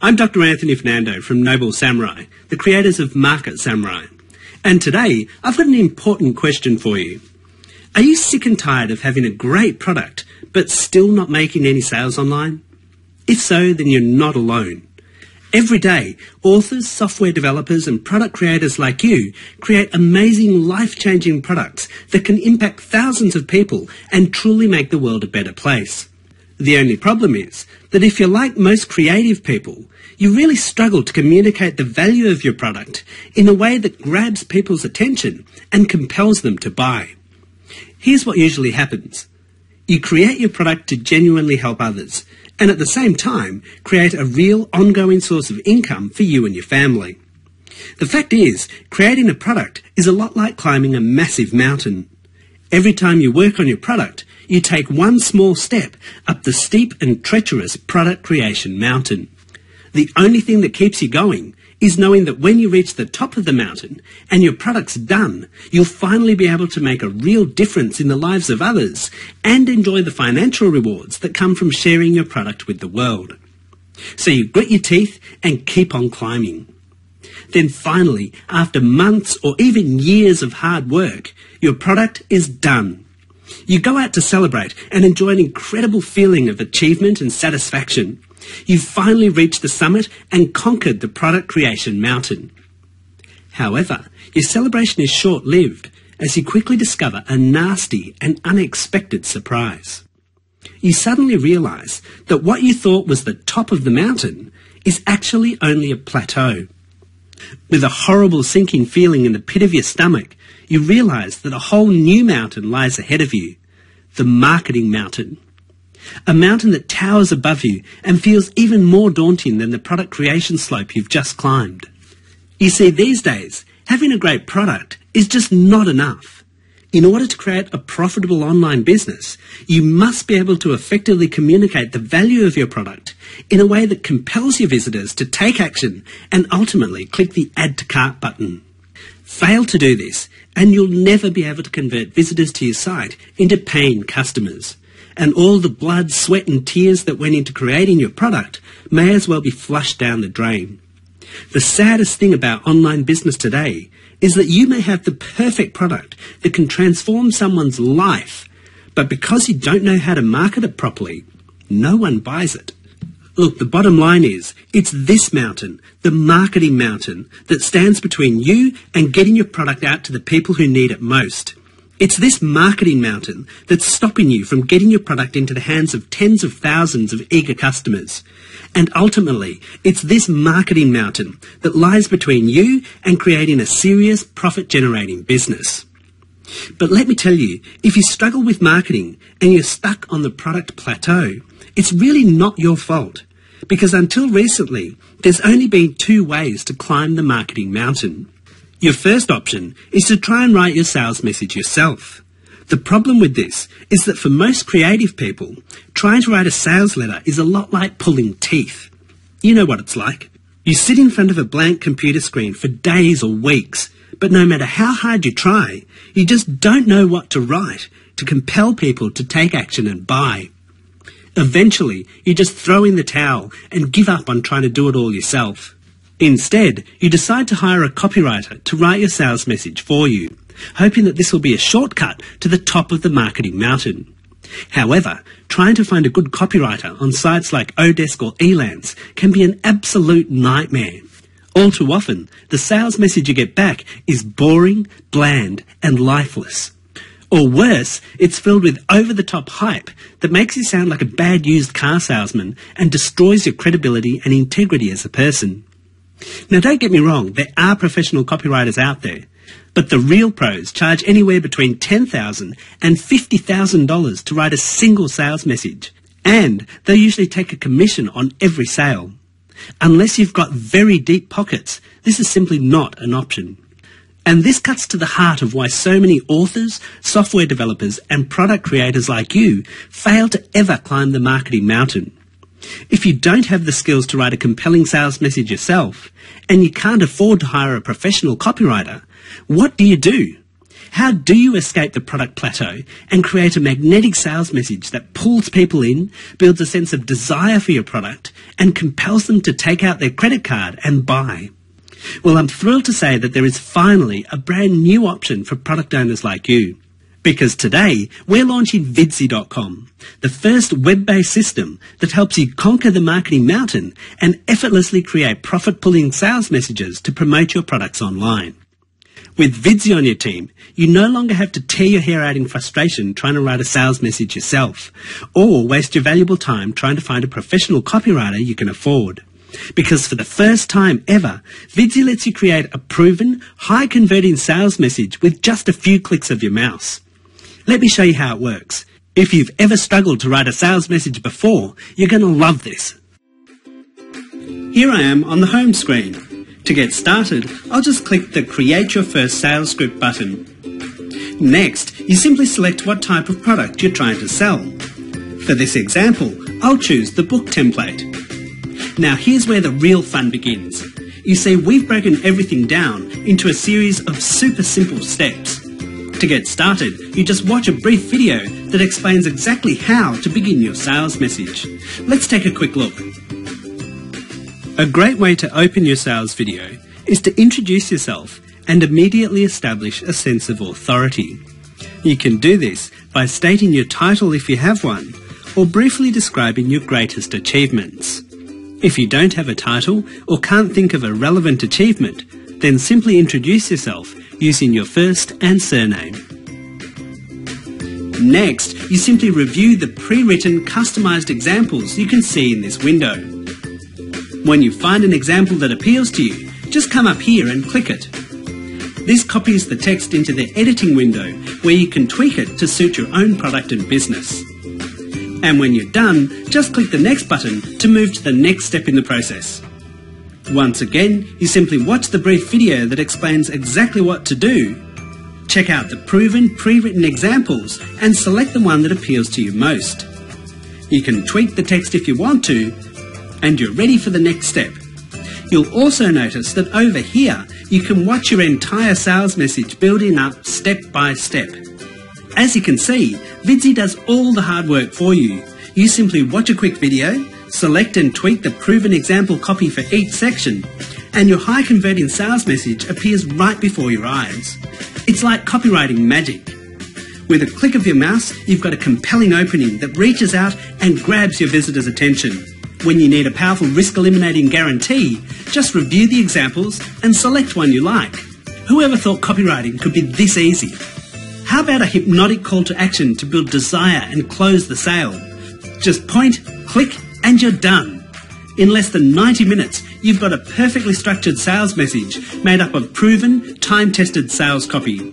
I'm Dr. Anthony Fernando from Noble Samurai, the creators of Market Samurai. And today, I've got an important question for you. Are you sick and tired of having a great product, but still not making any sales online? If so, then you're not alone. Every day, authors, software developers and product creators like you create amazing life-changing products that can impact thousands of people and truly make the world a better place. The only problem is that if you're like most creative people, you really struggle to communicate the value of your product in a way that grabs people's attention and compels them to buy. Here's what usually happens. You create your product to genuinely help others and at the same time create a real ongoing source of income for you and your family. The fact is, creating a product is a lot like climbing a massive mountain. Every time you work on your product, you take one small step up the steep and treacherous product creation mountain. The only thing that keeps you going is knowing that when you reach the top of the mountain and your product's done, you'll finally be able to make a real difference in the lives of others and enjoy the financial rewards that come from sharing your product with the world. So you grit your teeth and keep on climbing. Then finally, after months or even years of hard work, your product is done. You go out to celebrate and enjoy an incredible feeling of achievement and satisfaction. You've finally reached the summit and conquered the product creation mountain. However, your celebration is short-lived as you quickly discover a nasty and unexpected surprise. You suddenly realise that what you thought was the top of the mountain is actually only a plateau. With a horrible sinking feeling in the pit of your stomach, you realise that a whole new mountain lies ahead of you, the marketing mountain. A mountain that towers above you and feels even more daunting than the product creation slope you've just climbed. You see, these days, having a great product is just not enough. In order to create a profitable online business, you must be able to effectively communicate the value of your product in a way that compels your visitors to take action and ultimately click the Add to Cart button. Fail to do this, and you'll never be able to convert visitors to your site into paying customers. And all the blood, sweat and tears that went into creating your product may as well be flushed down the drain. The saddest thing about online business today is that you may have the perfect product that can transform someone's life, but because you don't know how to market it properly, no one buys it. Look, the bottom line is, it's this mountain, the marketing mountain, that stands between you and getting your product out to the people who need it most. It's this marketing mountain that's stopping you from getting your product into the hands of tens of thousands of eager customers. And ultimately, it's this marketing mountain that lies between you and creating a serious profit-generating business. But let me tell you, if you struggle with marketing and you're stuck on the product plateau, it's really not your fault. Because until recently, there's only been two ways to climb the marketing mountain. Your first option is to try and write your sales message yourself. The problem with this is that for most creative people, trying to write a sales letter is a lot like pulling teeth. You know what it's like. You sit in front of a blank computer screen for days or weeks, but no matter how hard you try, you just don't know what to write to compel people to take action and buy. Eventually, you just throw in the towel and give up on trying to do it all yourself. Instead, you decide to hire a copywriter to write your sales message for you, hoping that this will be a shortcut to the top of the marketing mountain. However, trying to find a good copywriter on sites like Odesk or Elance can be an absolute nightmare. All too often, the sales message you get back is boring, bland, and lifeless. Or worse, it's filled with over-the-top hype that makes you sound like a bad used car salesman and destroys your credibility and integrity as a person. Now, don't get me wrong, there are professional copywriters out there, but the real pros charge anywhere between $10,000 and $50,000 to write a single sales message, and they usually take a commission on every sale. Unless you've got very deep pockets, this is simply not an option. And this cuts to the heart of why so many authors, software developers and product creators like you fail to ever climb the marketing mountain. If you don't have the skills to write a compelling sales message yourself, and you can't afford to hire a professional copywriter, what do? How do you escape the product plateau and create a magnetic sales message that pulls people in, builds a sense of desire for your product, and compels them to take out their credit card and buy? Well, I'm thrilled to say that there is finally a brand new option for product owners like you. Because today, we're launching Vidsy.com, the first web-based system that helps you conquer the marketing mountain and effortlessly create profit-pulling sales messages to promote your products online. With Vidsy on your team, you no longer have to tear your hair out in frustration trying to write a sales message yourself, or waste your valuable time trying to find a professional copywriter you can afford. Because for the first time ever, Vidsy lets you create a proven, high-converting sales message with just a few clicks of your mouse. Let me show you how it works. If you've ever struggled to write a sales message before, you're going to love this. Here I am on the home screen. To get started, I'll just click the Create Your First Sales Script button. Next, you simply select what type of product you're trying to sell. For this example, I'll choose the book template. Now here's where the real fun begins. You see, we've broken everything down into a series of super simple steps. To get started, you just watch a brief video that explains exactly how to begin your sales message. Let's take a quick look. A great way to open your sales video is to introduce yourself and immediately establish a sense of authority. You can do this by stating your title if you have one, or briefly describing your greatest achievements. If you don't have a title or can't think of a relevant achievement, then simply introduce yourself using your first and surname. Next, you simply review the pre-written customized examples you can see in this window. When you find an example that appeals to you, just come up here and click it. This copies the text into the editing window where you can tweak it to suit your own product and business. And when you're done, just click the next button to move to the next step in the process. Once again, you simply watch the brief video that explains exactly what to do, check out the proven pre-written examples and select the one that appeals to you most. You can tweak the text if you want to, and you're ready for the next step. You'll also notice that over here, you can watch your entire sales message building up step by step. As you can see, Vidsy does all the hard work for you. You simply watch a quick video, select and tweak the proven example copy for each section, and your high converting sales message appears right before your eyes. It's like copywriting magic. With a click of your mouse, you've got a compelling opening that reaches out and grabs your visitor's attention. When you need a powerful risk-eliminating guarantee, just review the examples and select one you like. Whoever thought copywriting could be this easy? How about a hypnotic call to action to build desire and close the sale? Just point, click, and you're done. In less than 90 minutes, you've got a perfectly structured sales message made up of proven, time-tested sales copy.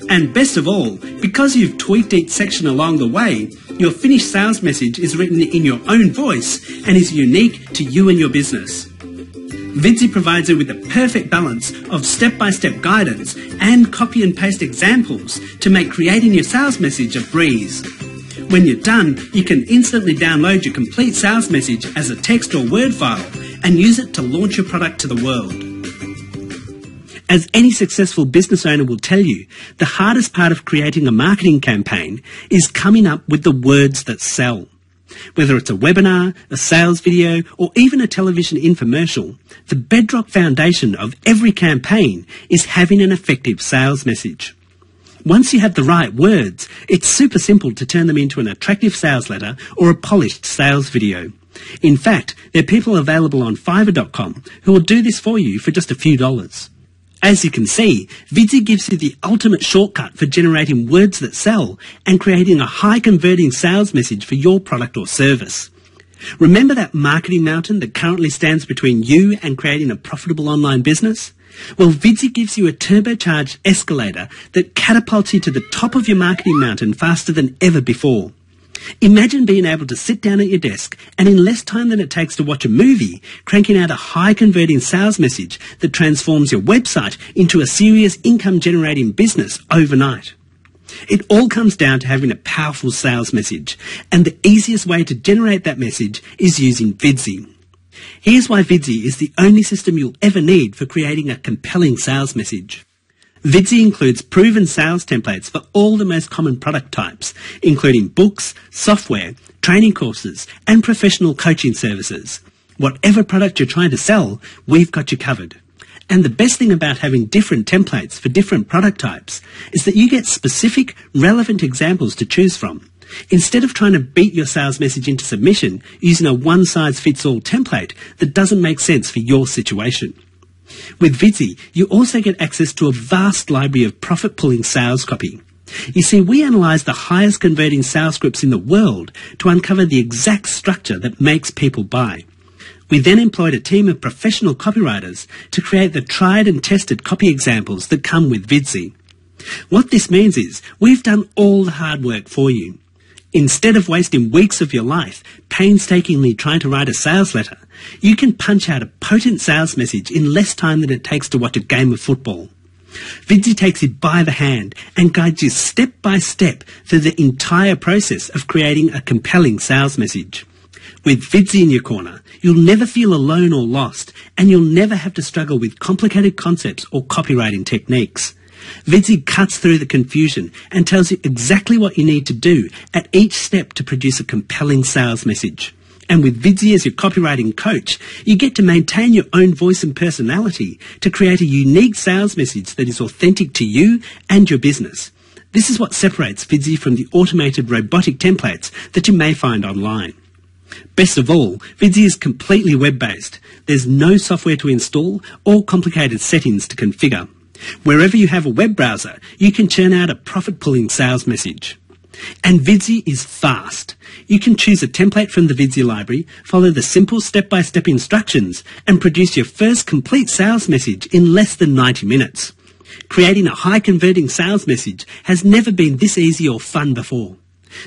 And best of all, because you've tweaked each section along the way, your finished sales message is written in your own voice and is unique to you and your business. Vidsy provides you with the perfect balance of step-by-step guidance and copy and paste examples to make creating your sales message a breeze. When you're done, you can instantly download your complete sales message as a text or Word file and use it to launch your product to the world. As any successful business owner will tell you, the hardest part of creating a marketing campaign is coming up with the words that sell. Whether it's a webinar, a sales video, or even a television infomercial, the bedrock foundation of every campaign is having an effective sales message. Once you have the right words, it's super simple to turn them into an attractive sales letter or a polished sales video. In fact, there are people available on Fiverr.com who will do this for you for just a few dollars. As you can see, Vidsy gives you the ultimate shortcut for generating words that sell and creating a high-converting sales message for your product or service. Remember that marketing mountain that currently stands between you and creating a profitable online business? Well, Vidsy gives you a turbocharged escalator that catapults you to the top of your marketing mountain faster than ever before. Imagine being able to sit down at your desk and in less time than it takes to watch a movie, cranking out a high-converting sales message that transforms your website into a serious income-generating business overnight. It all comes down to having a powerful sales message, and the easiest way to generate that message is using Vidsy. Here's why Vidsy is the only system you'll ever need for creating a compelling sales message. Vidsy includes proven sales templates for all the most common product types, including books, software, training courses, and professional coaching services. Whatever product you're trying to sell, we've got you covered. And the best thing about having different templates for different product types is that you get specific, relevant examples to choose from. Instead of trying to beat your sales message into submission using a one-size-fits-all template that doesn't make sense for your situation. With Vidsy, you also get access to a vast library of profit-pulling sales copy. You see, we analyse the highest converting sales scripts in the world to uncover the exact structure that makes people buy. We then employed a team of professional copywriters to create the tried and tested copy examples that come with Vidsy. What this means is we've done all the hard work for you. Instead of wasting weeks of your life painstakingly trying to write a sales letter, you can punch out a potent sales message in less time than it takes to watch a game of football. Vidsy takes you by the hand and guides you step by step through the entire process of creating a compelling sales message. With Vidsy in your corner, you'll never feel alone or lost, and you'll never have to struggle with complicated concepts or copywriting techniques. Vidsy cuts through the confusion and tells you exactly what you need to do at each step to produce a compelling sales message. And with Vidsy as your copywriting coach, you get to maintain your own voice and personality to create a unique sales message that is authentic to you and your business. This is what separates Vidsy from the automated robotic templates that you may find online. Best of all, Vidsy is completely web-based. There's no software to install or complicated settings to configure. Wherever you have a web browser, you can churn out a profit-pulling sales message. And Vidsy is fast. You can choose a template from the Vidsy library, follow the simple step-by-step instructions, and produce your first complete sales message in less than 90 minutes. Creating a high-converting sales message has never been this easy or fun before.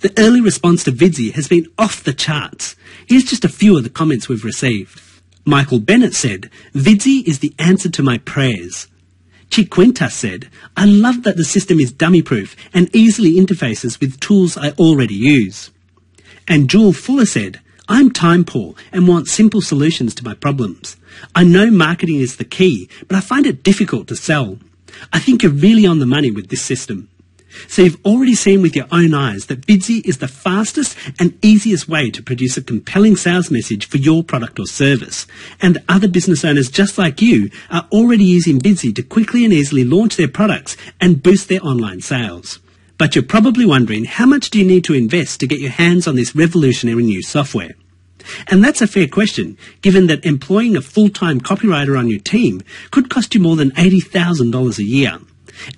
The early response to Vidsy has been off the charts. Here's just a few of the comments we've received. Michael Bennett said, "Vidsy is the answer to my prayers." Chiquinta said, "I love that the system is dummy-proof and easily interfaces with tools I already use." And Jewel Fuller said, "I'm time poor and want simple solutions to my problems. I know marketing is the key, but I find it difficult to sell. I think you're really on the money with this system." So you've already seen with your own eyes that Vidsy is the fastest and easiest way to produce a compelling sales message for your product or service. And other business owners just like you are already using Vidsy to quickly and easily launch their products and boost their online sales. But you're probably wondering, how much do you need to invest to get your hands on this revolutionary new software? And that's a fair question, given that employing a full-time copywriter on your team could cost you more than $80,000 a year.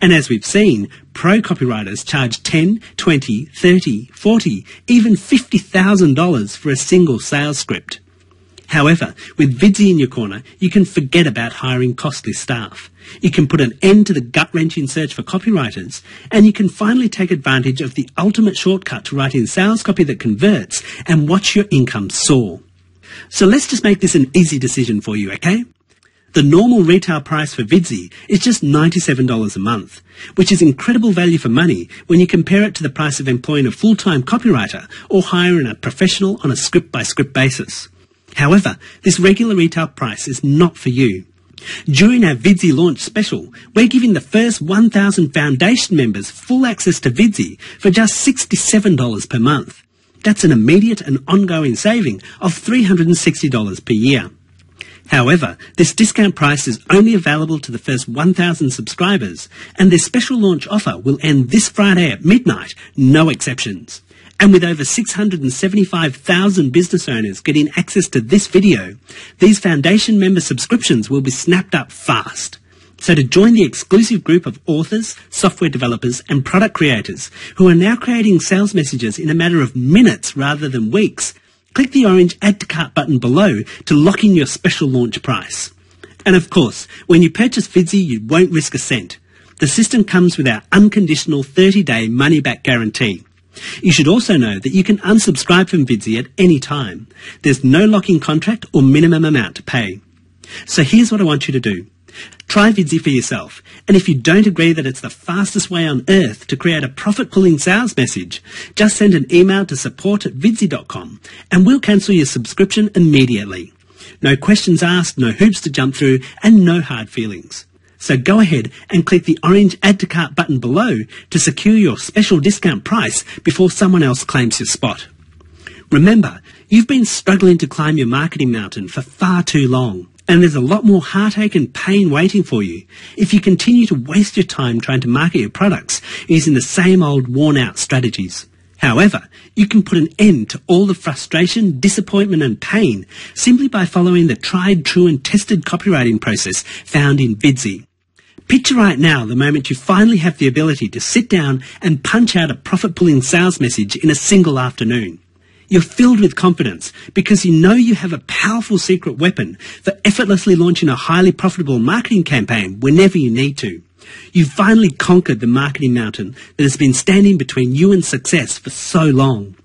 And as we've seen, pro copywriters charge $10, $20, $30, $40, even $50,000 for a single sales script. However, with Vidsy in your corner, you can forget about hiring costly staff. You can put an end to the gut-wrenching search for copywriters, and you can finally take advantage of the ultimate shortcut to writing sales copy that converts and watch your income soar. So let's just make this an easy decision for you, okay? The normal retail price for Vidsy is just $97 a month, which is incredible value for money when you compare it to the price of employing a full-time copywriter or hiring a professional on a script-by-script basis. However, this regular retail price is not for you. During our Vidsy launch special, we're giving the first 1,000 foundation members full access to Vidsy for just $67 per month. That's an immediate and ongoing saving of $360 per year. However, this discount price is only available to the first 1,000 subscribers, and this special launch offer will end this Friday at midnight, no exceptions. And with over 675,000 business owners getting access to this video, these foundation member subscriptions will be snapped up fast. So to join the exclusive group of authors, software developers and product creators who are now creating sales messages in a matter of minutes rather than weeks, click the orange Add to Cart button below to lock in your special launch price. And of course, when you purchase Vidsy, you won't risk a cent. The system comes with our unconditional 30-day money-back guarantee. You should also know that you can unsubscribe from Vidsy at any time. There's no lock-in contract or minimum amount to pay. So here's what I want you to do. Try Vidsy for yourself, and if you don't agree that it's the fastest way on earth to create a profit-pulling sales message, just send an email to support@vidsy.com and we'll cancel your subscription immediately. No questions asked, no hoops to jump through, and no hard feelings. So go ahead and click the orange Add to Cart button below to secure your special discount price before someone else claims your spot. Remember, you've been struggling to climb your marketing mountain for far too long, and there's a lot more heartache and pain waiting for you if you continue to waste your time trying to market your products using the same old worn-out strategies. However, you can put an end to all the frustration, disappointment and pain simply by following the tried, true and tested copywriting process found in Vidsy. Picture right now the moment you finally have the ability to sit down and punch out a profit-pulling sales message in a single afternoon. You're filled with confidence because you know you have a powerful secret weapon for effortlessly launching a highly profitable marketing campaign whenever you need to. You've finally conquered the marketing mountain that has been standing between you and success for so long.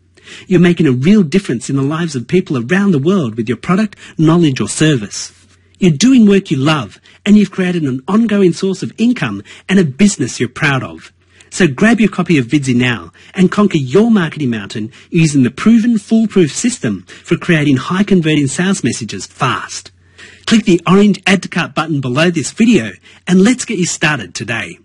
You're making a real difference in the lives of people around the world with your product, knowledge or service. You're doing work you love and you've created an ongoing source of income and a business you're proud of. So grab your copy of Vidsy now and conquer your marketing mountain using the proven foolproof system for creating high converting sales messages fast. Click the orange Add to Cart button below this video and let's get you started today.